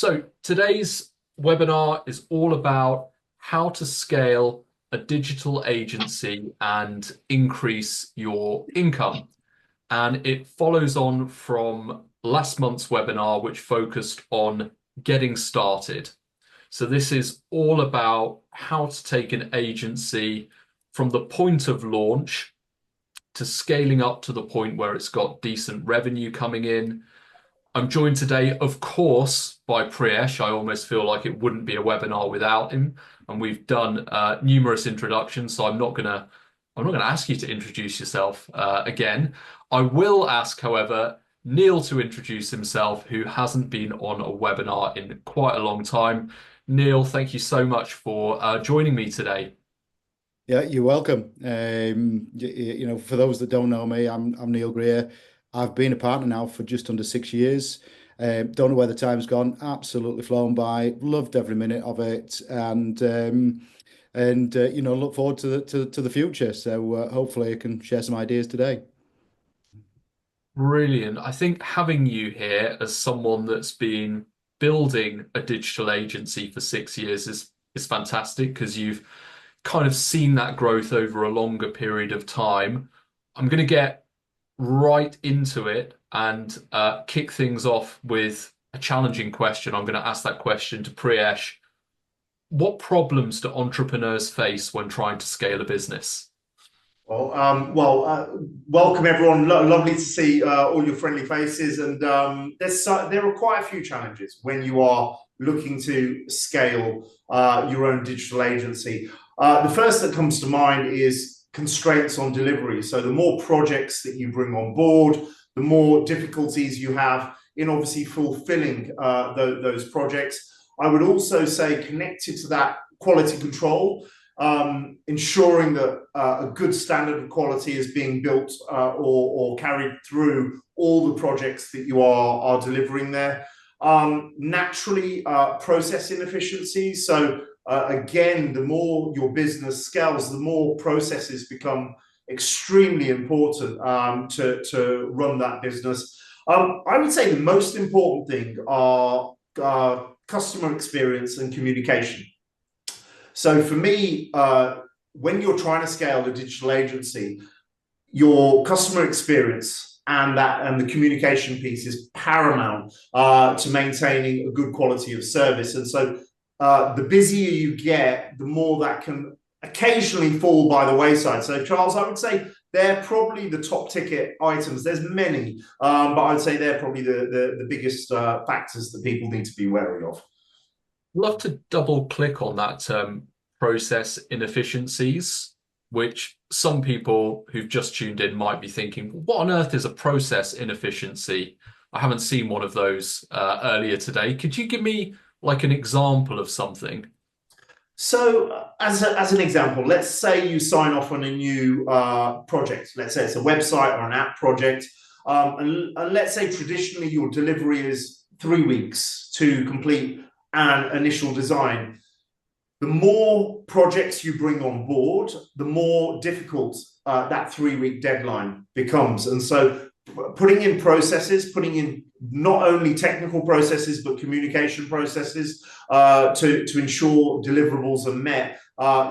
So today's webinar is all about how to scale a digital agency and increase your income. And it follows on from last month's webinar, which focused on getting started. So this is all about how to take an agency from the point of launch to scaling up to the point where it's got decent revenue coming in. I'm joined today, of course, by Priyesh. I almost feel like it wouldn't be a webinar without him, and we've done numerous introductions. So I'm not gonna ask you to introduce yourself again. I will ask, however, Neil to introduce himself, who hasn't been on a webinar in quite a long time. Neil, thank you so much for joining me today. Yeah, you're welcome. For those that don't know me, I'm Neil Greer. I've been a partner now for just under 6 years. Don't know where the time's gone. Absolutely flown by. Loved every minute of it, and look forward to the future. So hopefully, I can share some ideas today. Brilliant. I think having you here as someone that's been building a digital agency for 6 years is fantastic because you've kind of seen that growth over a longer period of time. I'm going to get right into it and kick things off with a challenging question. I'm going to ask that question to Priyesh. What problems do entrepreneurs face when trying to scale a business? Welcome everyone. Lovely to see all your friendly faces. And there are quite a few challenges when you are looking to scale your own digital agency. The first that comes to mind is constraints on delivery. So the more projects that you bring on board, the more difficulties you have in obviously fulfilling those projects. I would also say connected to that, quality control. Ensuring that a good standard of quality is being built or carried through all the projects that you are delivering there. Naturally, process inefficiencies. So again, the more your business scales, the more processes become extremely important to run that business. I would say the most important thing are customer experience and communication. So for me, when you're trying to scale a digital agency, your customer experience and the communication piece is paramount to maintaining a good quality of service. And so the busier you get, the more that can occasionally fall by the wayside. So Charles, I would say they're probably the top ticket items. There's many, but I'd say they're probably the biggest factors that people need to be wary of. Love to double click on that process inefficiencies, which some people who've just tuned in might be thinking, what on earth is a process inefficiency? I haven't seen one of those earlier today. Could you give me like an example of something? So as an example, let's say you sign off on a new project. Let's say it's a website or an app project. And let's say traditionally your delivery is 3 weeks to complete an initial design. The more projects you bring on board, the more difficult that 3 week deadline becomes. And so putting in processes, putting in not only technical processes, but communication processes to ensure deliverables are met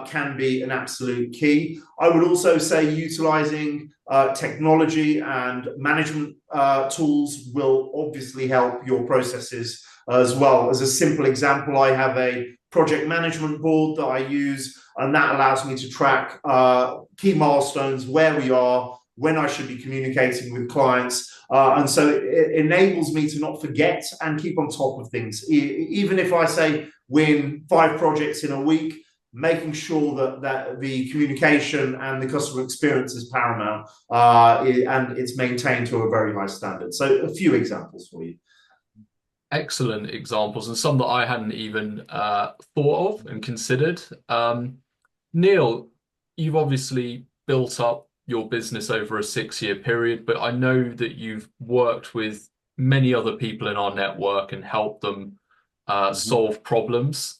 can be an absolute key. I would also say utilizing technology and management tools will obviously help your processes as well. As a simple example, I have a project management board that I use, and that allows me to track key milestones, where we are, when I should be communicating with clients. And so it enables me to not forget and keep on top of things. Even if I say win 5 projects in a week, making sure that the communication and the customer experience is paramount and it's maintained to a very high standard. So a few examples for you. Excellent examples, and some that I hadn't even thought of and considered. Neil, you've obviously built up your business over a 6 year period, but I know that you've worked with many other people in our network and helped them solve problems.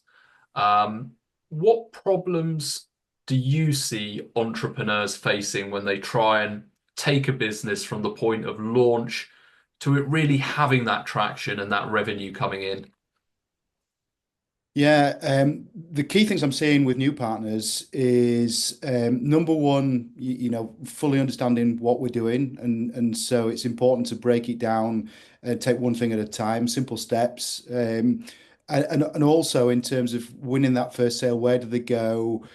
What problems do you see entrepreneurs facing when they try and take a business from the point of launch to it really having that traction and that revenue coming in? Yeah, the key things I'm seeing with new partners is number one, fully understanding what we're doing, and so it's important to break it down and take one thing at a time, simple steps, and also in terms of winning that first sale, where do they go?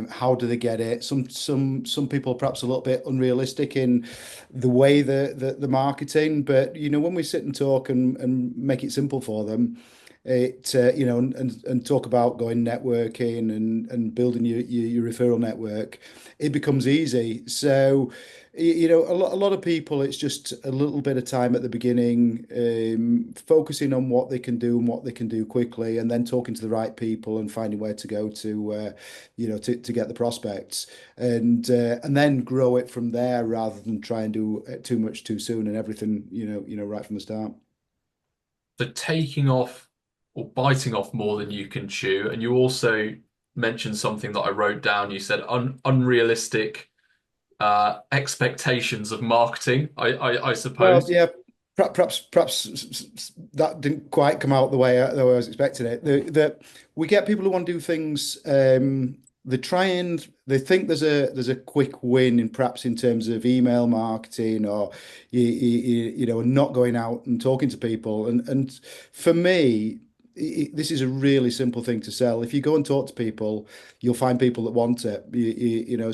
How do they get it? Some people are perhaps a little bit unrealistic in the way the marketing, but when we sit and talk and make it simple for them, and talk about going networking and building your referral network, it becomes easy. So, a lot of people, it's just a little bit of time at the beginning, focusing on what they can do and what they can do quickly, and then talking to the right people and finding where to go to get the prospects, and then grow it from there rather than try and do too much too soon and everything, right from the start. So taking off or biting off more than you can chew. And you also mentioned something that I wrote down. You said unrealistic expectations of marketing, I Well, suppose. yeah, perhaps that didn't quite come out the way I was expecting it. We get people who want to do things. They think there's a quick win in perhaps in terms of email marketing or not going out and talking to people. And for me, this is a really simple thing to sell. If you go and talk to people, you'll find people that want it.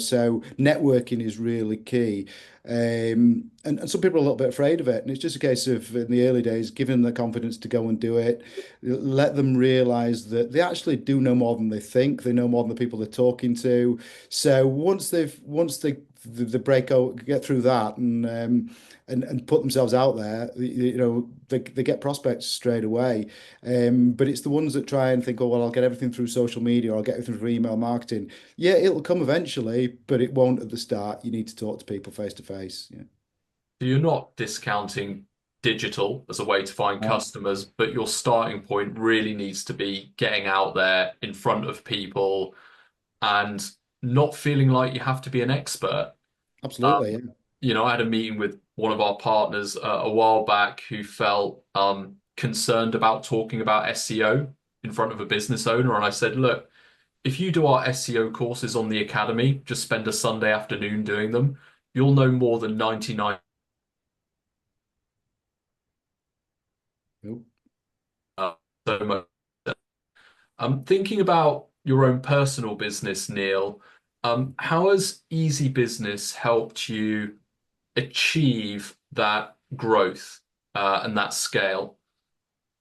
So networking is really key. And some people are a little bit afraid of it. And it's just a case of, in the early days, giving them the confidence to go and do it, let them realize that they actually do know more than they think. They know more than the people they're talking to. So once they break out, get through that and put themselves out there, they get prospects straight away. But it's the ones that try and think, oh, well, I'll get everything through social media or I'll get everything through email marketing. Yeah, it'll come eventually, but it won't at the start. You need to talk to people face to face. Yeah. So you're not discounting digital as a way to find No, customers, but your starting point really needs to be getting out there in front of people and not feeling like you have to be an expert. absolutely. Yeah. I had a meeting with one of our partners a while back who felt concerned about talking about SEO in front of a business owner. And I said, look, if you do our SEO courses on the academy, just spend a Sunday afternoon doing them, you'll know more than 99 Nope. so much. Thinking about your own personal business, Neil, how has Eazi-Business helped you achieve that growth and that scale?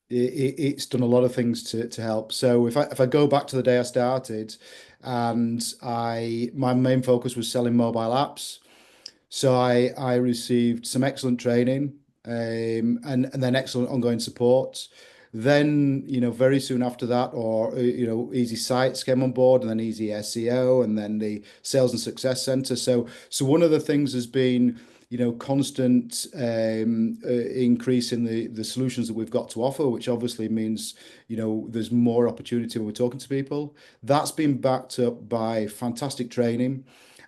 It's done a lot of things to help. So if I go back to the day I started, and my main focus was selling mobile apps. So I received some excellent training, and then excellent ongoing support. Then, very soon after that, or Easy Sites came on board, and then Easy SEO, and then the Sales and Success Center. So one of the things has been, constant increase in the solutions that we've got to offer, which obviously means, there's more opportunity when we're talking to people. That's been backed up by fantastic training.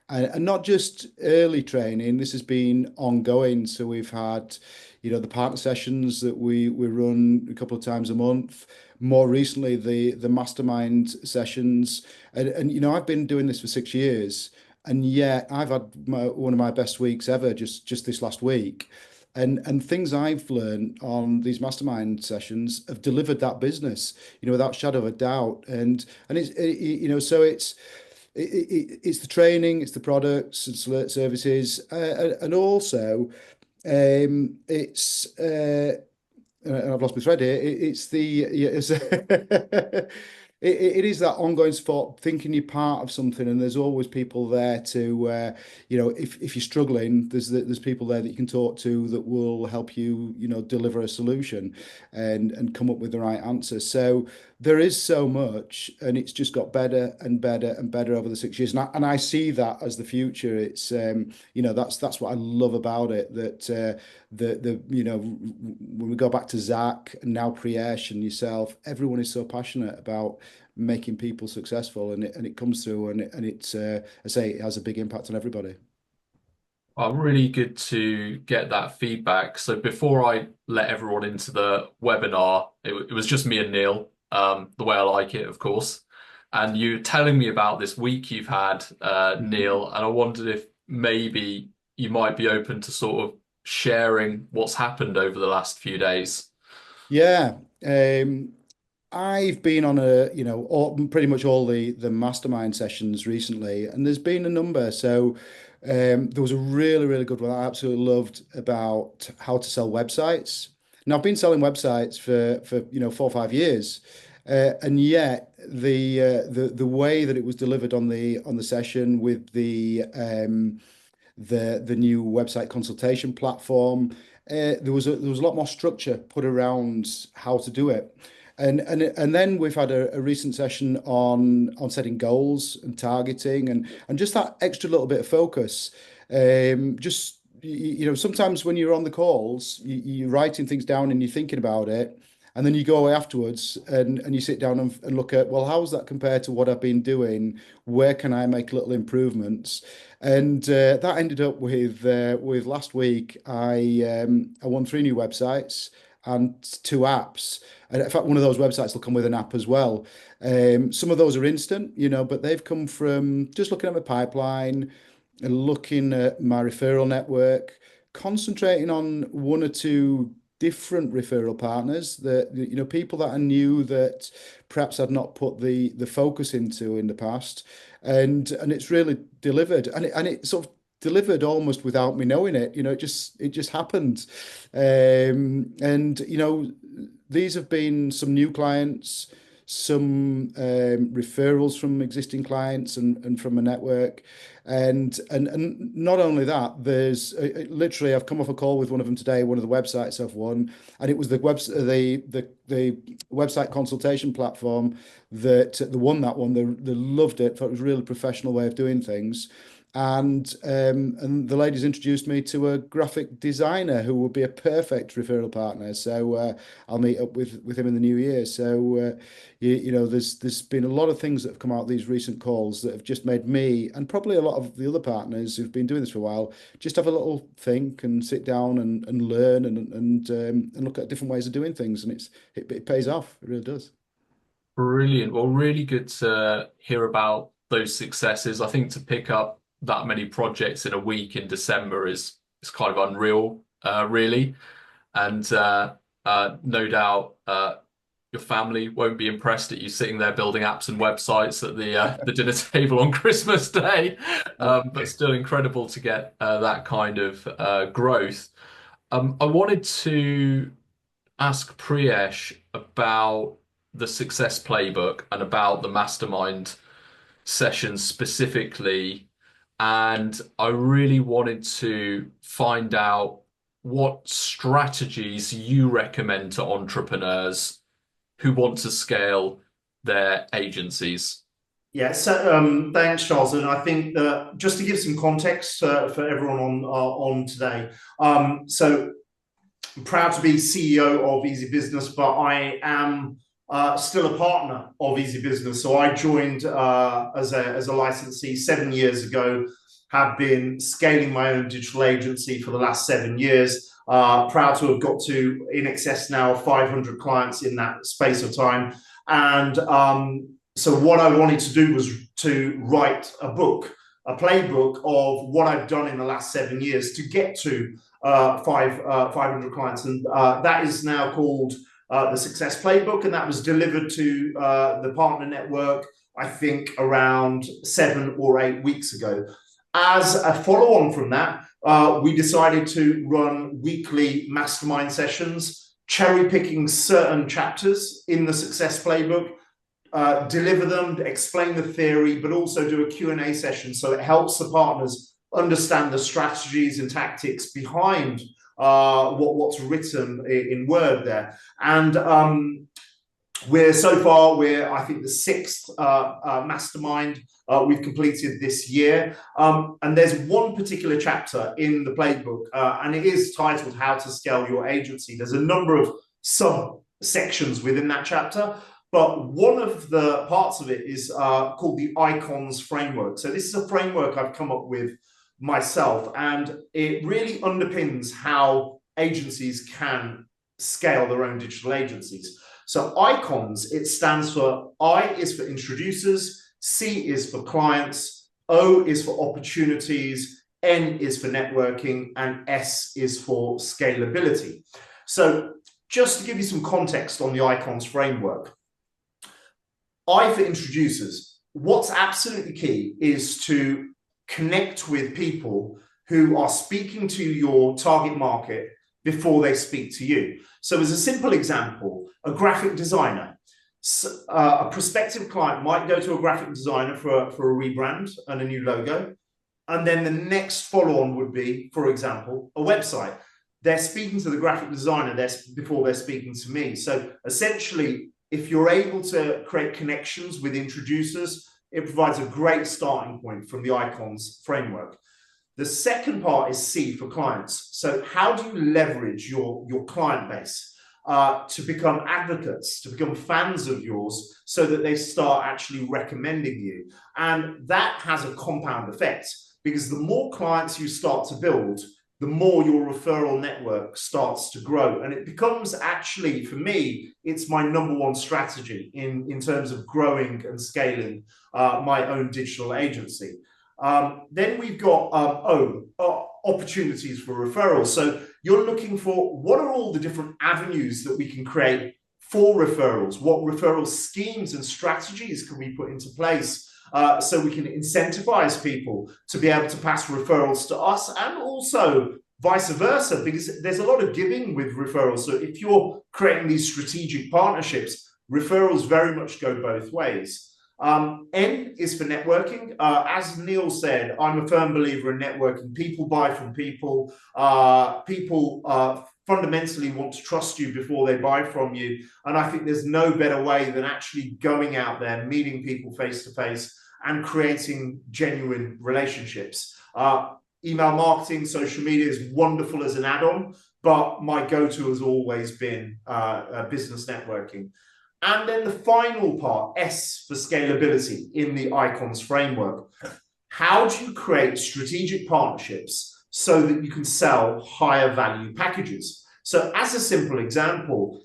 And not just early training, this has been ongoing. So we've had, the partner sessions that we run a couple of times a month. More recently, the mastermind sessions. And I've been doing this for 6 years, and yet I've had one of my best weeks ever just this last week. And things I've learned on these mastermind sessions have delivered that business, without shadow of a doubt. And so it's the training, it's the products and services, and also it's and I've lost my thread here. It's the yeah, it is that ongoing support, thinking you're part of something, and there's always people there to if you're struggling, there's people there that you can talk to that will help you, deliver a solution and come up with the right answer. So there is so much, and it's just got better and better and better over the 6 years, and I see that as the future. It's that's what I love about it, that when we go back to Zach and now Priyesh and yourself, everyone is so passionate about making people successful, and it comes through, and it's I say it has a big impact on everybody. Well, really good to get that feedback. So before I let everyone into the webinar, it was just me and Neil. the way I like it, of course. And you telling me about this week you've had, Neil, and I wondered if maybe you might be open to sort of sharing what's happened over the last few days. Yeah. I've been on pretty much all the mastermind sessions recently, and there's been a number. So there was a really, really good one I absolutely loved about how to sell websites. Now I've been selling websites for 4 or 5 years, and yet the way that it was delivered on the session with the new website consultation platform. There was a lot more structure put around how to do it. And then we've had a recent session on setting goals and targeting and just that extra little bit of focus. Just sometimes when you're on the calls, you're writing things down and you're thinking about it, and then you go away afterwards and you sit down and look at, well, how's that compared to what I've been doing? Where can I make little improvements? And that ended up with last week. I won 3 new websites and 2 apps. And in fact, one of those websites will come with an app as well. Some of those are instant, but they've come from just looking at my pipeline and looking at my referral network, concentrating on 1 or 2 different referral partners that people that I knew that perhaps I'd not put the focus into in the past, and it's really delivered, and it sort of delivered almost without me knowing it. It just happened. And these have been some new clients, some referrals from existing clients and from a network. And not only that, there's literally I've come off a call with one of them today, one of the websites I've won, and it was the website consultation platform that won that one. They loved it, thought it was a really professional way of doing things. And the ladies introduced me to a graphic designer who would be a perfect referral partner. So I'll meet up with him in the new year. So there's been a lot of things that have come out of these recent calls that have just made me, and probably a lot of the other partners who've been doing this for a while, just have a little think and sit down and learn and look at different ways of doing things. And it pays off. It really does. Brilliant. Well, really good to hear about those successes. I think to pick up that many projects in a week in December is kind of unreal, really. And no doubt your family won't be impressed at you sitting there building apps and websites at the dinner table on Christmas Day. But still incredible to get that kind of growth. I wanted to ask Priyesh about the success playbook and about the mastermind sessions specifically. And I really wanted to find out what strategies you recommend to entrepreneurs who want to scale their agencies. Yeah, so thanks, Charles. And I think that just to give some context for everyone on today, so I'm proud to be CEO of Eazi-Business, but I am still a partner of Eazi-Business. So I joined as a licensee 7 years ago, have been scaling my own digital agency for the last 7 years. Proud to have got to in excess now of 500 clients in that space of time. And so what I wanted to do was to write a playbook of what I've done in the last 7 years to get to 500 clients. And that is now called the Success Playbook. And that was delivered to the partner network, I think, around 7 or 8 weeks ago. As a follow-on from that, we decided to run weekly mastermind sessions, cherry picking certain chapters in the Success Playbook, deliver them, explain the theory, but also do a Q&A session so it helps the partners understand the strategies and tactics behind what's written in Word there. And we're I think the 6th mastermind we've completed this year. And there's one particular chapter in the playbook, and it is titled How to Scale Your Agency. There's a number of subsections within that chapter, but one of the parts of it is called the Icons Framework. So this is a framework I've come up with myself, and it really underpins how agencies can scale their own digital agencies. So icons, it stands for I is for introducers, C is for clients, O is for opportunities, N is for networking, and S is for scalability. So just to give you some context on the icons framework, I for introducers, what's absolutely key is to connect with people who are speaking to your target market before they speak to you. So as a simple example, a graphic designer, a prospective client might go to a graphic designer for a rebrand and a new logo. And then the next follow-on would be, for example, a website. They're speaking to the graphic designer before they're speaking to me. So essentially, if you're able to create connections with introducers, it provides a great starting point from the icons framework. The second part is C for clients. So how do you leverage your client base to become advocates, to become fans of yours so that they start actually recommending you? And that has a compound effect, because the more clients you start to build, the more your referral network starts to grow. And it becomes actually, for me, it's my #1 strategy in terms of growing and scaling my own digital agency. Then we've got opportunities for referrals. So you're looking for what are all the different avenues that we can create for referrals? What referral schemes and strategies can we put into place so we can incentivize people to be able to pass referrals to us, and also vice versa, because there's a lot of giving with referrals. So if you're creating these strategic partnerships, referrals very much go both ways. N is for networking. As Neil said, I'm a firm believer in networking. People buy from people. People fundamentally want to trust you before they buy from you. And I think there's no better way than actually going out there, meeting people face to face and creating genuine relationships. Email marketing, social media is wonderful as an add-on, but my go-to has always been business networking. And then the final part, S for scalability in the icons framework. How do you create strategic partnerships so that you can sell higher value packages? So as a simple example,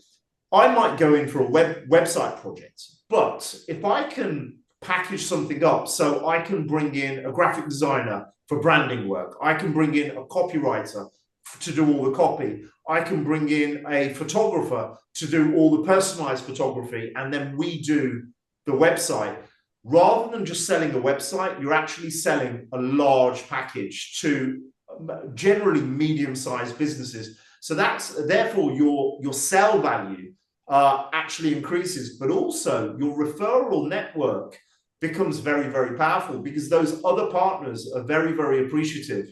I might go in for a website project, but if I can package something up, so I can bring in a graphic designer for branding work, I can bring in a copywriter to do all the copy, I can bring in a photographer to do all the personalized photography, and then we do the website. Rather than just selling a website, you're actually selling a large package to generally medium-sized businesses. So that's therefore your sell value actually increases, but also your referral network becomes very, very powerful, because those other partners are very, very appreciative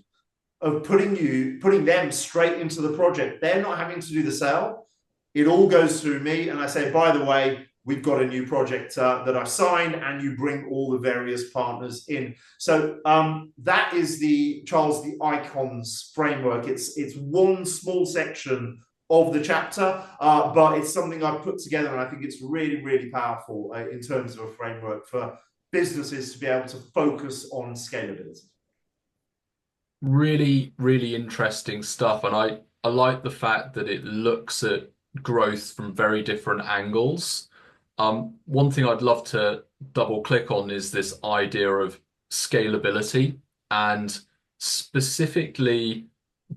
of putting them straight into the project. They're not having to do the sale. It all goes through me, and I say, by the way, we've got a new project that I've signed, and you bring all the various partners in. So that is the icons framework. It's one small section of the chapter, but it's something I've put together, and I think it's really, really powerful in terms of a framework for businesses to be able to focus on scalability. Really, really interesting stuff. And I like the fact that it looks at growth from very different angles. One thing I'd love to double click on is this idea of scalability, and specifically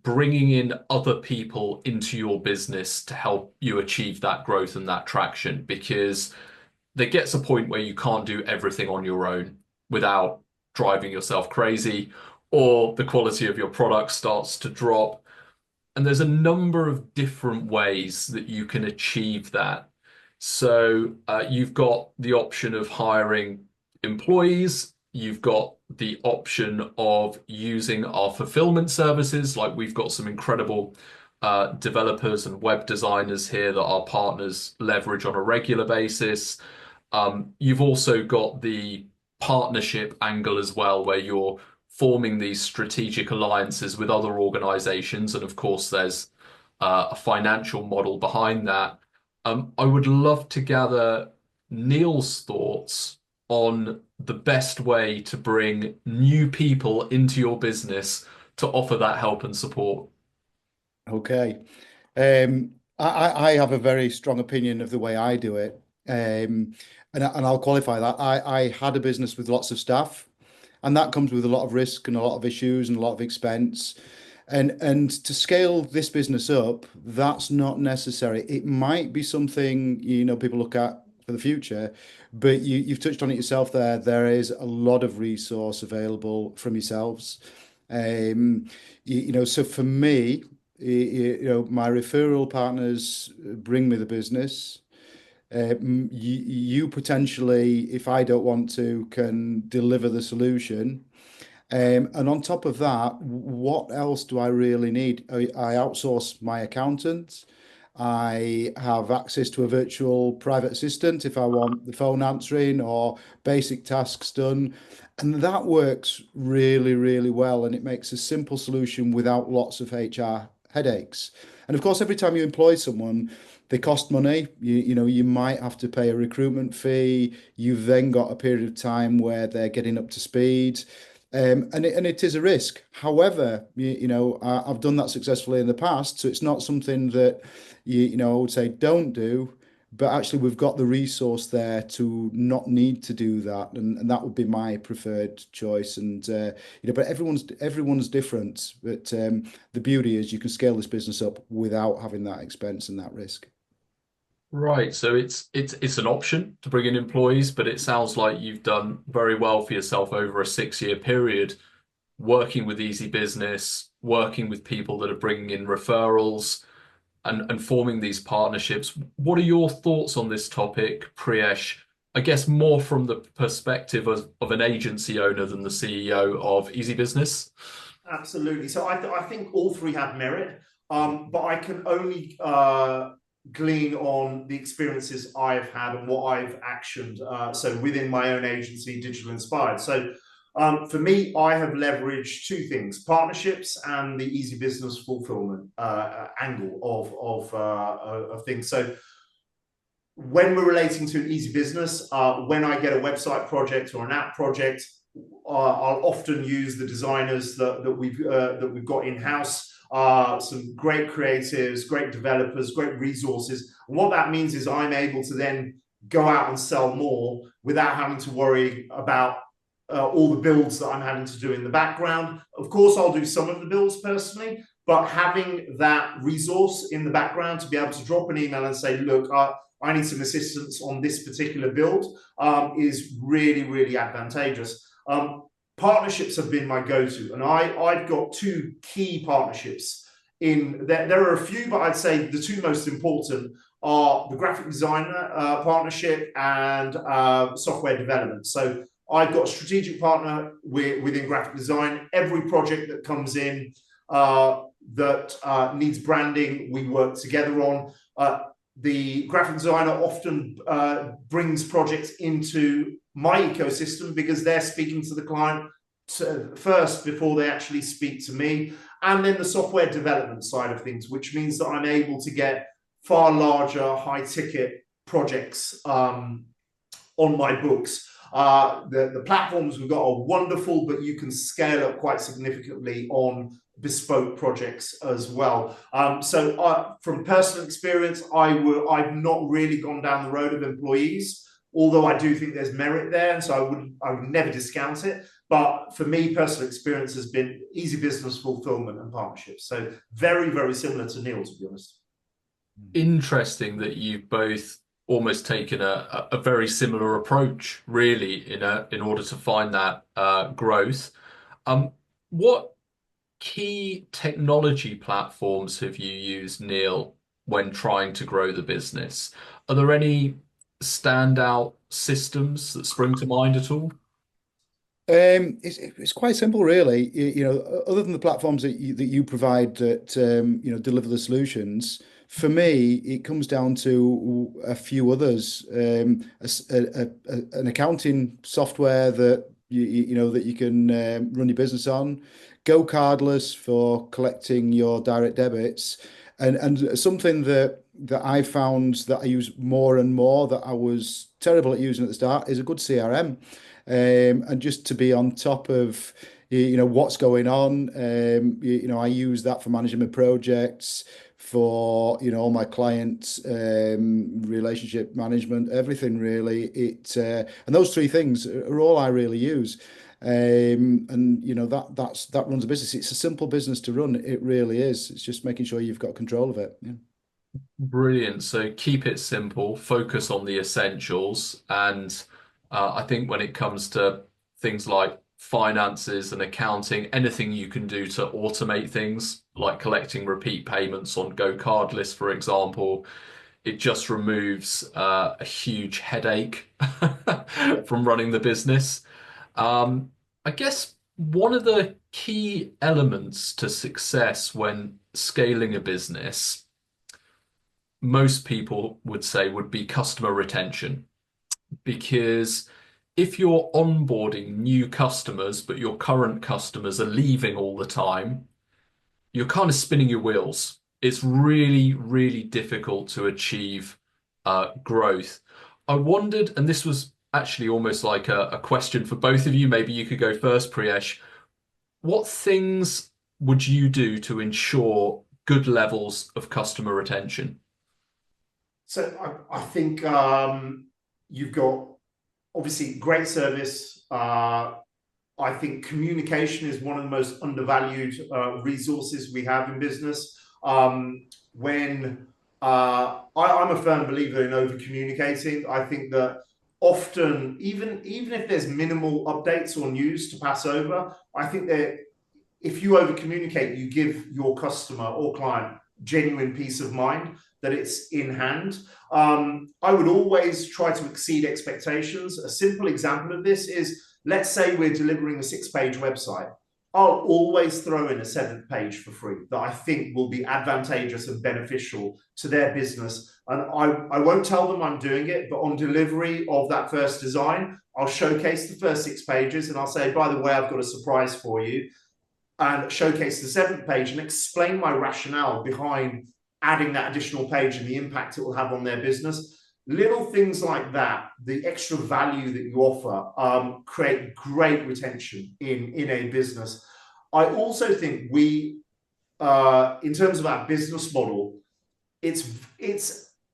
bringing in other people into your business to help you achieve that growth and that traction, because there gets a point where you can't do everything on your own without driving yourself crazy, or the quality of your product starts to drop. And there's a number of different ways that you can achieve that. So you've got the option of hiring employees. You've got the option of using our fulfillment services. Like, we've got some incredible developers and web designers here that our partners leverage on a regular basis. You've also got the partnership angle as well, where you're forming these strategic alliances with other organizations. And of course, there's a financial model behind that. I would love to gather Neil's thoughts on the best way to bring new people into your business to offer that help and support. Okay. I have a very strong opinion of the way I do it. And I'll qualify that. I had a business with lots of staff, and that comes with a lot of risk and a lot of issues and a lot of expense. And to scale this business up, that's not necessary. It might be something, people look at for the future, but you've touched on it yourself there. There is a lot of resource available from yourselves. So for me, my referral partners bring me the business. You potentially, if I don't want to, can deliver the solution. And on top of that, what else do I really need? I outsource my accountant. I have access to a virtual private assistant if I want the phone answering or basic tasks done. And that works really, really well. And it makes a simple solution without lots of HR headaches. And of course, every time you employ someone, they cost money. You might have to pay a recruitment fee. You've then got a period of time where they're getting up to speed. And it is a risk. However, I've done that successfully in the past, so it's not something that I would say don't do. But actually, we've got the resource there to not need to do that, and that would be my preferred choice. And but everyone's different. But the beauty is you can scale this business up without having that expense and that risk. Right. So it's an option to bring in employees, but it sounds like you've done very well for yourself over a 6-year period, working with Eazi-Business, working with people that are bringing in referrals and forming these partnerships. What are your thoughts on this topic, Priyesh? I guess more from the perspective of an agency owner than the CEO of Eazi-Business. Absolutely. So I think all three have merit, but I can only glean on the experiences I've had and what I've actioned. So within my own agency, Digital Inspired. So for me, I have leveraged two things: partnerships and the Eazi-Business fulfillment angle of things. So when we're relating to an Eazi-Business, when I get a website project or an app project, I'll often use the designers that we've got in-house. Some great creatives, great developers, great resources. And what that means is I'm able to then go out and sell more without having to worry about all the builds that I'm having to do in the background. Of course, I'll do some of the builds personally, but having that resource in the background to be able to drop an email and say, look, I need some assistance on this particular build is really, really advantageous. Partnerships have been my go-to, and I've got two key partnerships in there. There are a few, but I'd say the two most important are the graphic designer partnership and software development. So I've got a strategic partner within graphic design. Every project that comes in that needs branding, we work together on. The graphic designer often brings projects into my ecosystem because they're speaking to the client first before they actually speak to me. And then the software development side of things, which means that I'm able to get far larger, high ticket projects on my books. The platforms we've got are wonderful, but you can scale up quite significantly on bespoke projects as well. So from personal experience, I've not really gone down the road of employees, although I do think there's merit there, and so I would never discount it. But for me, personal experience has been Eazi-Business fulfillment and partnerships. So very, very similar to Neil, to be honest. Interesting that you've both almost taken a very similar approach, really, in order to find that growth. What key technology platforms have you used, Neil, when trying to grow the business? Are there any standout systems that spring to mind at all? It's quite simple, really. Other than the platforms that you provide that deliver the solutions. For me, it comes down to a few others. An accounting software that that you can run your business on. Go cardless for collecting your direct debits, and something that I found that I use more and more that I was terrible at using at the start is a good CRM. And just to be on top of you know, what's going on. You know, I use that for managing my projects, for, you know, all my clients, relationship management, everything really. And those three things are all I really use. And you know, that runs a business. It's a simple business to run. It really is. It's just making sure you've got control of it. Yeah. Brilliant. So keep it simple, focus on the essentials. And I think when it comes to things like finances and accounting, anything you can do to automate things, like collecting repeat payments on Go Cardless, for example, it just removes a huge headache from running the business. Um, I guess one of the key elements to success when scaling a business, most people would say, would be customer retention. Because if you're onboarding new customers, but your current customers are leaving all the time, you're kind of spinning your wheels. It's really, really difficult to achieve growth. I wondered, and this was actually almost like a question for both of you. Maybe you could go first, Priyesh. What things would you do to ensure good levels of customer retention? So I think you've got obviously great service. I think communication is one of the most undervalued resources we have in business. When I'm a firm believer in over communicating. I think that often, even if there's minimal updates or news to pass over, I think that if you over communicate, you give your customer or client genuine peace of mind that it's in hand. I would always try to exceed expectations. A simple example of this is, let's say we're delivering a 6-page website. I'll always throw in a 7th page for free that I think will be advantageous and beneficial to their business. And I won't tell them I'm doing it, but on delivery of that first design, I'll showcase the first 6 pages and I'll say, by the way, I've got a surprise for you, and showcase the 7th page and explain my rationale behind adding that additional page and the impact it will have on their business. Little things like that, the extra value that you offer, create great retention in a business. I also think we, in terms of our business model, it's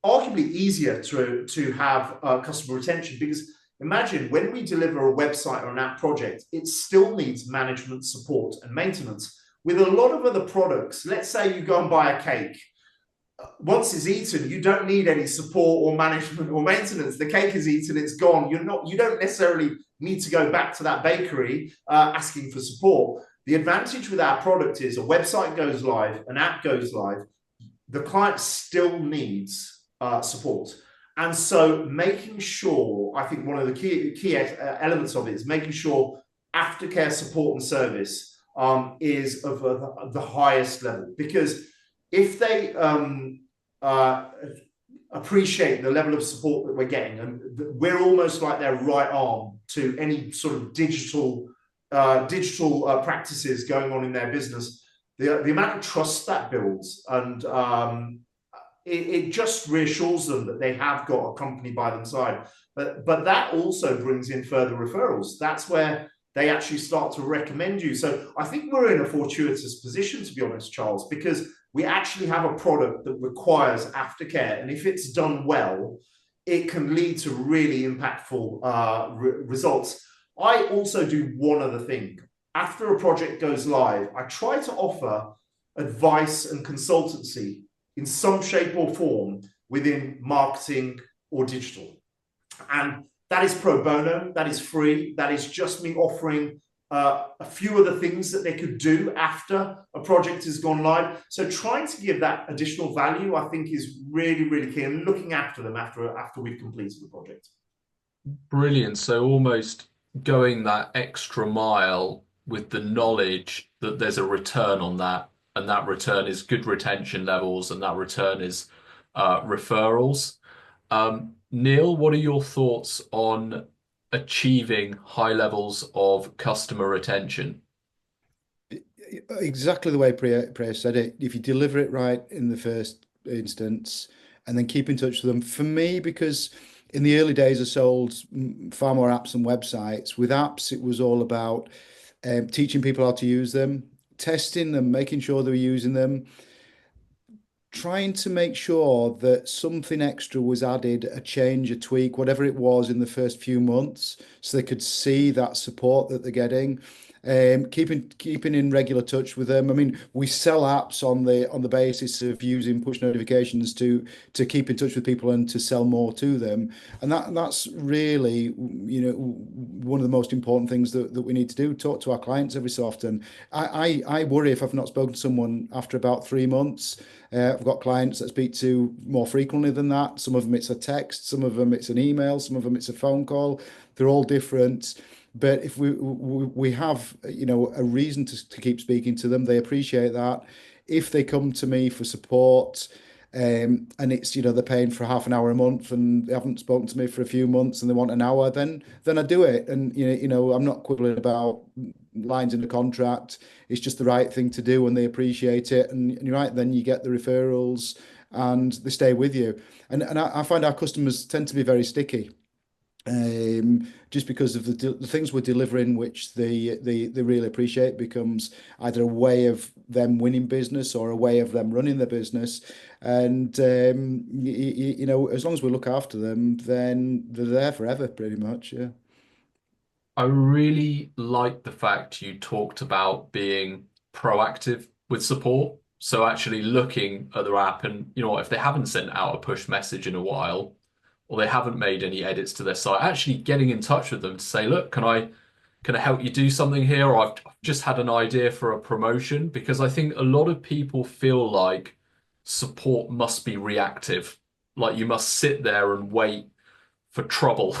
arguably easier to have customer retention, because imagine when we deliver a website or an app project, it still needs management, support, and maintenance. With a lot of other products, let's say you go and buy a cake. Once it's eaten, you don't need any support or management or maintenance. The cake is eaten, it's gone. You don't necessarily need to go back to that bakery asking for support. The advantage with our product is a website goes live, an app goes live, the client still needs support. And so making sure, I think one of the key elements of it is making sure aftercare support and service is of the highest level. Because if they appreciate the level of support that we're getting, and we're almost like their right arm to any sort of digital practices going on in their business, the amount of trust that builds, and it just reassures them that they have got a company by their side. But that also brings in further referrals. That's where they actually start to recommend you. So I think we're in a fortuitous position, to be honest, Charles, because we actually have a product that requires aftercare. And if it's done well, it can lead to really impactful results. I also do one other thing. After a project goes live, I try to offer advice and consultancy in some shape or form within marketing or digital. And that is pro bono, that is free, that is just me offering a few other things that they could do after a project has gone live. So trying to give that additional value, I think, is really, really key, and looking after them after we've completed the project. Brilliant. So almost going that extra mile with the knowledge that there's a return on that, and that return is good retention levels, and that return is referrals. Neil, what are your thoughts on achieving high levels of customer retention? Exactly the way Priya said it. If you deliver it right in the first instance, and then keep in touch with them. For me, because in the early days I sold far more apps and websites. With apps, it was all about teaching people how to use them, testing them, making sure they're using them, trying to make sure that something extra was added, a change, a tweak, whatever it was in the first few months, so they could see that support that they're getting. Keeping in regular touch with them. I mean, we sell apps on the basis of using push notifications to keep in touch with people and to sell more to them. And that's really, one of the most important things that we need to do, talk to our clients every so often. I worry if I've not spoken to someone after about 3 months. I've got clients that speak to more frequently than that. Some of them it's a text, some of them it's an email, some of them it's a phone call. They're all different. But if we have, a reason to keep speaking to them, they appreciate that. If they come to me for support, and it's, they're paying for half an hour a month and they haven't spoken to me for a few months and they want an hour, then I do it. And I'm not quibbling about lines in the contract. It's just the right thing to do and they appreciate it. And you're right, then you get the referrals and they stay with you. And I find our customers tend to be very sticky. Just because of the things we're delivering, which they really appreciate, becomes either a way of them winning business or a way of them running their business. And as long as we look after them, then they're there forever, pretty much. Yeah. I really like the fact you talked about being proactive with support. So actually looking at their app and, if they haven't sent out a push message in a while, or they haven't made any edits to their site, actually getting in touch with them to say, look, can I help you do something here? Or I've just had an idea for a promotion, because I think a lot of people feel like support must be reactive, like you must sit there and wait for trouble.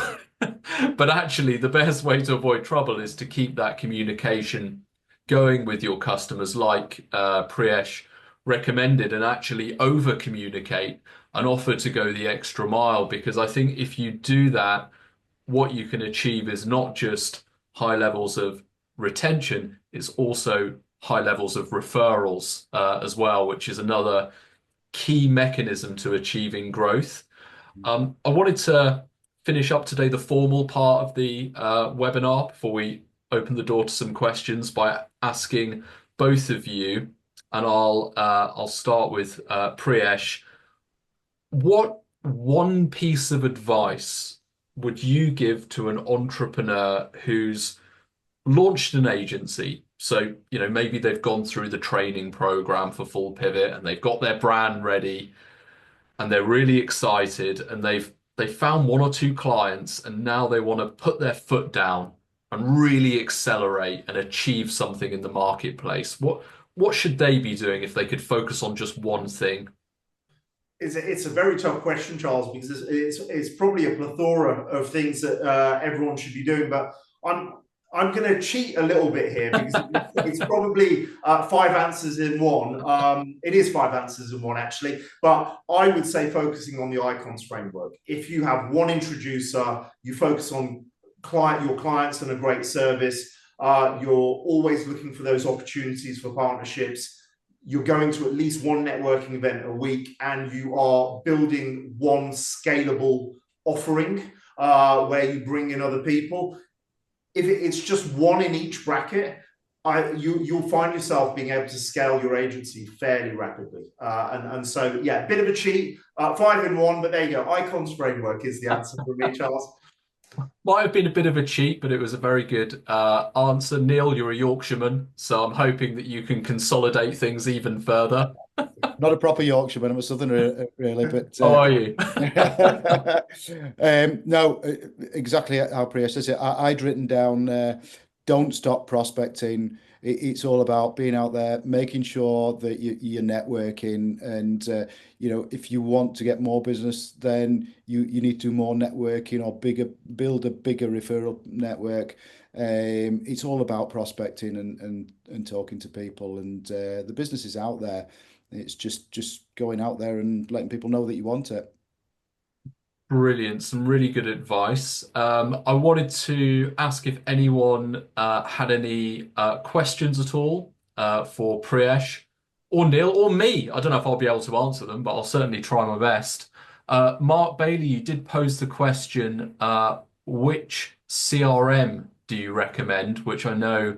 But actually, the best way to avoid trouble is to keep that communication going with your customers, like Priyesh recommended, and actually over communicate and offer to go the extra mile. Because I think if you do that, what you can achieve is not just high levels of retention, it's also high levels of referrals as well, which is another key mechanism to achieving growth. I wanted to finish up today the formal part of the webinar before we open the door to some questions by asking both of you, and I'll start with Priyesh. What one piece of advice would you give to an entrepreneur who's launched an agency? So, maybe they've gone through the training program for Full Pivot and they've got their brand ready and they're really excited and they found one or two clients and now they want to put their foot down and really accelerate and achieve something in the marketplace. What should they be doing if they could focus on just one thing? It's a very tough question, Charles, because it's probably a plethora of things that everyone should be doing. But I'm going to cheat a little bit here because it's probably 5 answers in one. It is 5 answers in one, actually. But I would say focusing on the icons framework. If you have one introducer, you focus on your clients and a great service. You're always looking for those opportunities for partnerships. You're going to at least one networking event a week, and you are building one scalable offering where you bring in other people. If it's just one in each bracket, you'll find yourself being able to scale your agency fairly rapidly. And so, yeah, a bit of a cheat, 5 in 1, but there you go. Icons framework is the answer for me, Charles. Might have been a bit of a cheat, but it was a very good answer. Neil, you're a Yorkshireman, so I'm hoping that you can consolidate things even further. Not a proper Yorkshireman, I'm a Southerner, really. But How are you? No, exactly how Priya says it. I'd written down, don't stop prospecting. It's all about being out there, making sure that you're networking, and if you want to get more business, then you need to do more networking or build a bigger referral network. It's all about prospecting and talking to people, and the business is out there. It's just going out there and letting people know that you want it. Brilliant. Some really good advice. I wanted to ask if anyone had any questions at all for Priyesh or Neil or me. I don't know if I'll be able to answer them, but I'll certainly try my best. Mark Bailey, you did pose the question, which CRM do you recommend? Which I know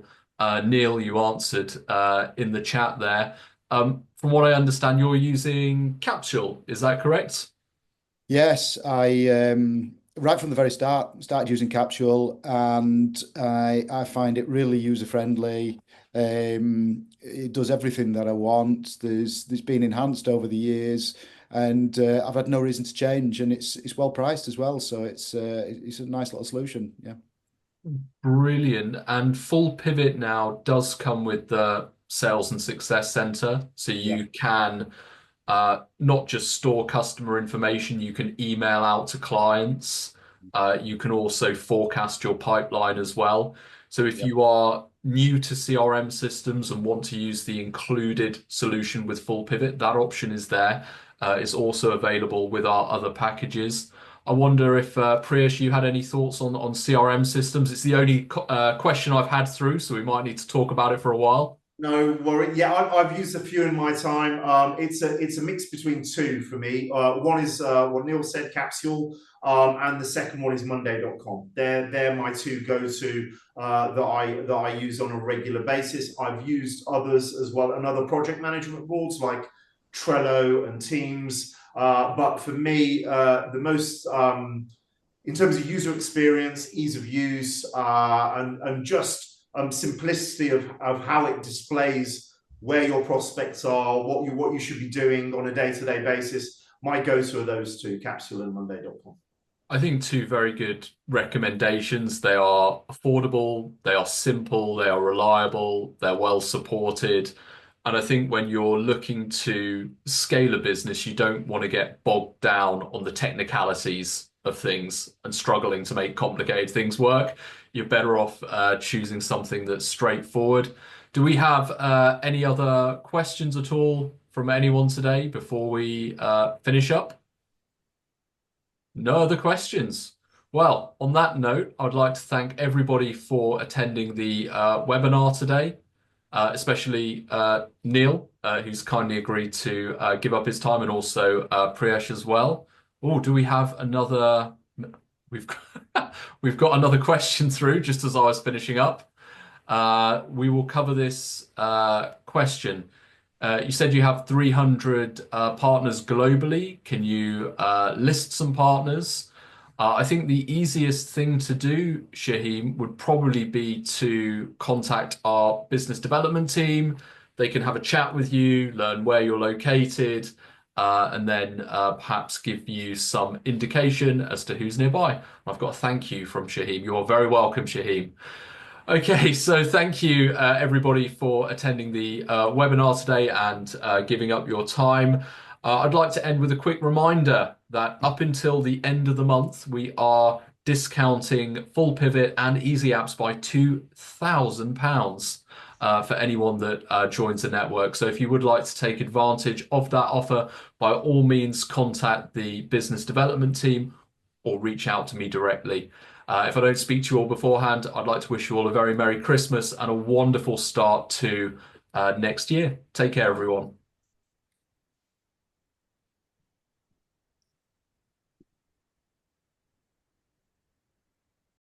Neil, you answered in the chat there. From what I understand, you're using Capsule. Is that correct? Yes, I right from the very start started using Capsule, and I find it really user friendly. It does everything that I want. There's been enhanced over the years, and I've had no reason to change, and it's well priced as well. So it's a nice little solution. Yeah. Brilliant. And Full Pivot now does come with the Sales and Success Center. So Yeah. you can not just store customer information, you can email out to clients. You can also forecast your pipeline as well. So if Yeah. you are new to CRM systems and want to use the included solution with Full Pivot, that option is there. It's also available with our other packages. I wonder if Priyesh, you had any thoughts on CRM systems? It's the only question I've had through, so we might need to talk about it for a while. No worry. Yeah, I've used a few in my time. It's a mix between two for me. One is what Neil said, Capsule, and the second one is Monday.com. They're my two go-to that I use on a regular basis. I've used others as well, and other project management boards like Trello and Teams. But for me, the most in terms of user experience, ease of use, and just simplicity of how it displays where your prospects are, what you should be doing on a day-to-day basis. My go-to are those two, Capsule and Monday.com. I think two very good recommendations. They are affordable, they are simple, they are reliable, they're well supported. And I think when you're looking to scale a business, you don't want to get bogged down on the technicalities of things and struggling to make complicated things work. You're better off choosing something that's straightforward. Do we have any other questions at all from anyone today before we finish up? No other questions. Well, on that note, I'd like to thank everybody for attending the webinar today, especially Neil, who's kindly agreed to give up his time, and also Priyesh as well. Oh, do we have another? We've we've got another question through just as I was finishing up. We will cover this question. You said you have 300 partners globally. Can you list some partners? I think the easiest thing to do, Shaheem, would probably be to contact our business development team. They can have a chat with you, learn where you're located, and then perhaps give you some indication as to who's nearby. I've got a thank you from Shaheem. You're very welcome, Shaheem. Okay, so thank you everybody for attending the webinar today and giving up your time. I'd like to end with a quick reminder that up until the end of the month, we are discounting Full Pivot and Easy Apps by £2,000 for anyone that joins the network. So if you would like to take advantage of that offer, by all means, contact the business development team or reach out to me directly. If I don't speak to you all beforehand, I'd like to wish you all a very Merry Christmas and a wonderful start to next year. Take care, everyone.